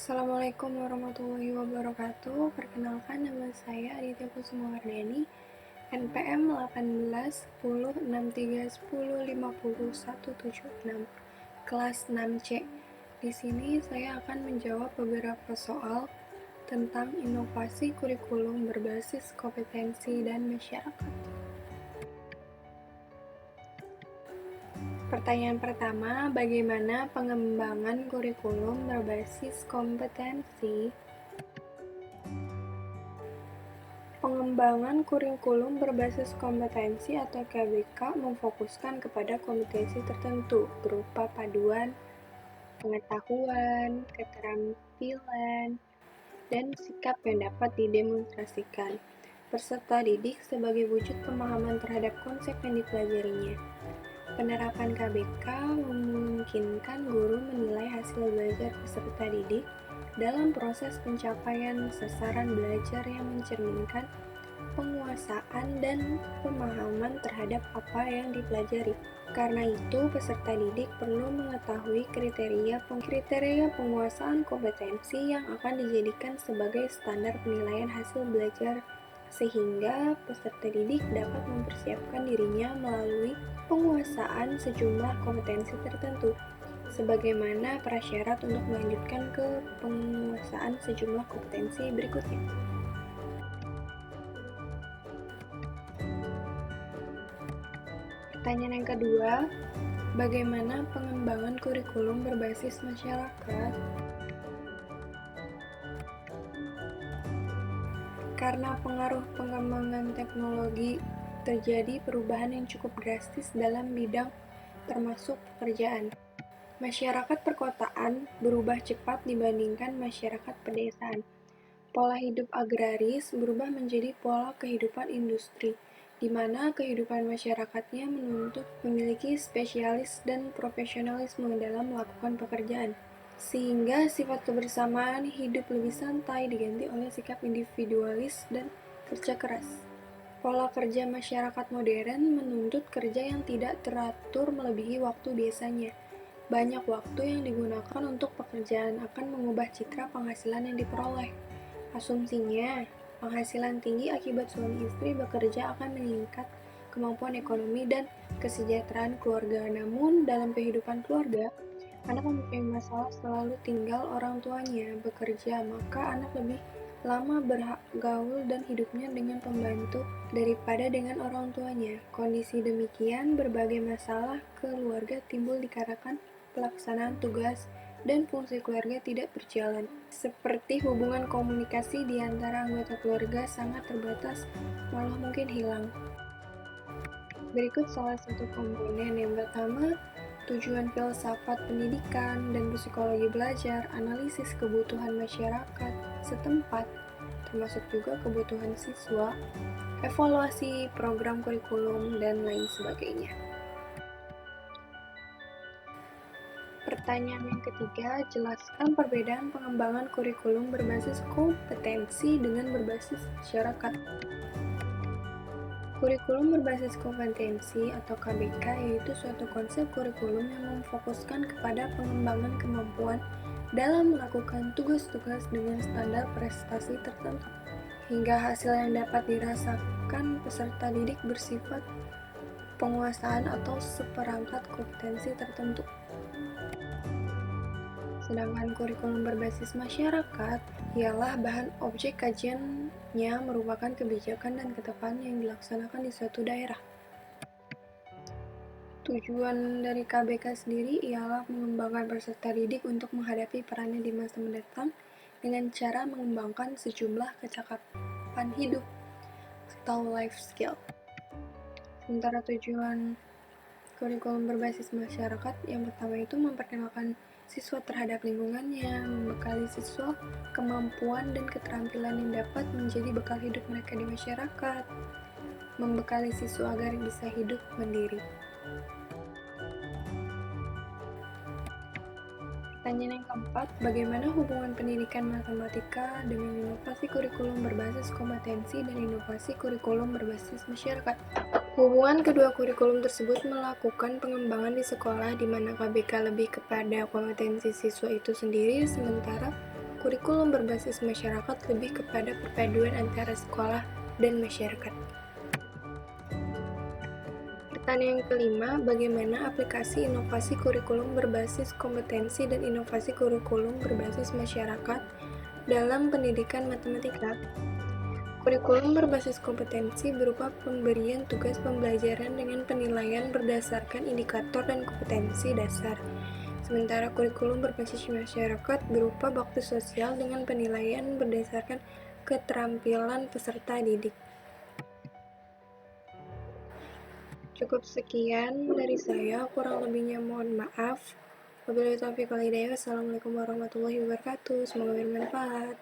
Assalamualaikum warahmatullahi wabarakatuh. Perkenalkan, nama saya Aditya Kusumawardani, NPM 18 10631050 kelas 6C. Di sini saya akan menjawab beberapa soal tentang inovasi kurikulum berbasis kompetensi dan masyarakat. Pertanyaan pertama, bagaimana pengembangan kurikulum berbasis kompetensi? Pengembangan kurikulum berbasis kompetensi atau KBK memfokuskan kepada kompetensi tertentu berupa paduan pengetahuan, keterampilan, dan sikap yang dapat didemonstrasikan peserta didik sebagai wujud pemahaman terhadap konsep yang dipelajarinya. Penerapan KBK memungkinkan guru menilai hasil belajar peserta didik dalam proses pencapaian sasaran belajar yang mencerminkan penguasaan dan pemahaman terhadap apa yang dipelajari. Karena itu, peserta didik perlu mengetahui kriteria penguasaan kompetensi yang akan dijadikan sebagai standar penilaian hasil belajar sehingga peserta didik dapat mempersiapkan dirinya melalui penguasaan sejumlah kompetensi tertentu sebagaimana prasyarat untuk melanjutkan ke penguasaan sejumlah kompetensi berikutnya. Pertanyaan yang kedua, bagaimana pengembangan kurikulum berbasis masyarakat? Karena pengaruh pengembangan teknologi, terjadi perubahan yang cukup drastis dalam bidang termasuk pekerjaan. Masyarakat perkotaan berubah cepat dibandingkan masyarakat pedesaan. Pola hidup agraris berubah menjadi pola kehidupan industri, di mana kehidupan masyarakatnya menuntut memiliki spesialis dan profesionalisme dalam melakukan pekerjaan. Sehingga sifat kebersamaan hidup lebih santai diganti oleh sikap individualis dan kerja keras. Pola kerja masyarakat modern menuntut kerja yang tidak teratur melebihi waktu biasanya. Banyak waktu yang digunakan untuk pekerjaan akan mengubah citra penghasilan yang diperoleh. Asumsinya, penghasilan tinggi akibat suami istri bekerja akan meningkat kemampuan ekonomi dan kesejahteraan keluarga. Namun, dalam kehidupan keluarga, anak mempunyai masalah selalu tinggal orang tuanya bekerja, maka anak lebih lama bergaul dan hidupnya dengan pembantu daripada dengan orang tuanya. Kondisi demikian, berbagai masalah keluarga timbul dikarenakan pelaksanaan tugas dan fungsi keluarga tidak berjalan. Seperti hubungan komunikasi di antara anggota keluarga sangat terbatas, malah mungkin hilang. Berikut salah satu komponen yang pertama, tujuan filsafat pendidikan dan psikologi belajar, analisis kebutuhan masyarakat setempat, termasuk juga kebutuhan siswa, evaluasi program kurikulum, dan lain sebagainya. Pertanyaan yang ketiga, jelaskan perbedaan pengembangan kurikulum berbasis kompetensi dengan berbasis masyarakat. Kurikulum berbasis kompetensi atau KBK yaitu suatu konsep kurikulum yang memfokuskan kepada pengembangan kemampuan dalam melakukan tugas-tugas dengan standar prestasi tertentu, hingga hasil yang dapat dirasakan peserta didik bersifat penguasaan atau seperangkat kompetensi tertentu. Sedangkan kurikulum berbasis masyarakat ialah bahan objek kajiannya merupakan kebijakan dan ketetapan yang dilaksanakan di suatu daerah. Tujuan dari KBK sendiri ialah mengembangkan peserta didik untuk menghadapi perannya di masa mendatang dengan cara mengembangkan sejumlah kecakapan hidup atau life skill. Sementara tujuan kurikulum berbasis masyarakat yang pertama itu memperkenalkan siswa terhadap lingkungannya, membekali siswa kemampuan dan keterampilan yang dapat menjadi bekal hidup mereka di masyarakat, membekali siswa agar bisa hidup mandiri. Pertanyaan yang keempat, bagaimana hubungan pendidikan matematika dengan inovasi kurikulum berbasis kompetensi dan inovasi kurikulum berbasis masyarakat? Hubungan kedua kurikulum tersebut melakukan pengembangan di sekolah di mana KBK lebih kepada kompetensi siswa itu sendiri, sementara Kurikulum berbasis masyarakat lebih kepada perpaduan antara sekolah dan masyarakat. Pertanyaan yang kelima, bagaimana aplikasi inovasi kurikulum berbasis kompetensi dan inovasi kurikulum berbasis masyarakat dalam pendidikan matematika? Kurikulum berbasis kompetensi berupa pemberian tugas pembelajaran dengan penilaian berdasarkan indikator dan kompetensi dasar. Sementara kurikulum berbasis masyarakat berupa bakti sosial dengan penilaian berdasarkan keterampilan peserta didik. Cukup sekian dari saya, kurang lebihnya mohon maaf. Wabillahi taufiq wal hidayah. Wassalamualaikum warahmatullahi wabarakatuh. Semoga bermanfaat.